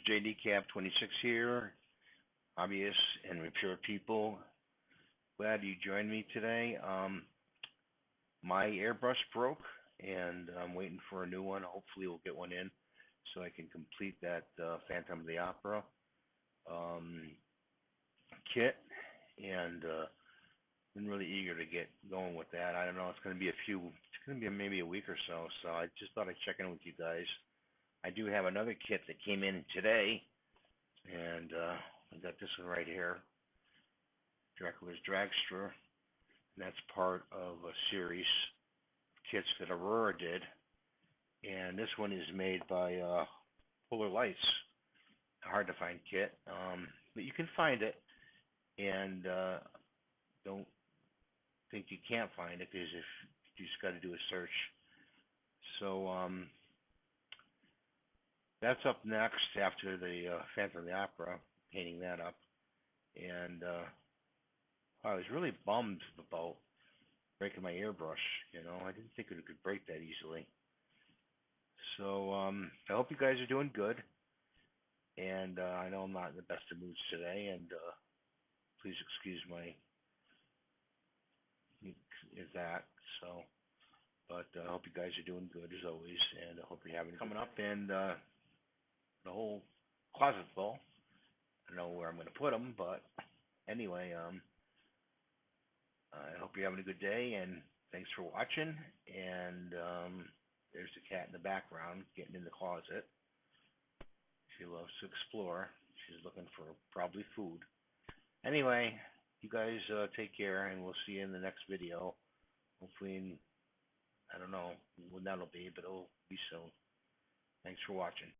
JDCap26 here, hobbyists and repair people. Glad you joined me today. My airbrush broke, and I'm waiting for a new one. Hopefully, we'll get one in so I can complete that Phantom of the Opera kit. And been really eager to get going with that. I don't know. It's going to be maybe a week or so. So I just thought I'd check in with you guys. I do have another kit that came in today, and I got this one right here, Dracula's Dragster, and that's part of a series of kits that Aurora did. And this one is made by Polar Lights, a hard to find kit, but you can find it, and don't think you can't find it, because if you just got to do a search. So that's up next after the Phantom of the Opera, painting that up. And I was really bummed about breaking my airbrush. I didn't think it could break that easily. So I hope you guys are doing good. And I know I'm not in the best of moods today, and please excuse my that. So, but I hope you guys are doing good as always, and I hope you're having coming up. And the whole closet full. I don't know where I'm going to put them, but anyway, I hope you're having a good day, and thanks for watching. And there's the cat in the background getting in the closet. She loves to explore. She's looking for probably food. Anyway, you guys take care, and we'll see you in the next video. Hopefully, I don't know when that'll be, but it'll be soon. Thanks for watching.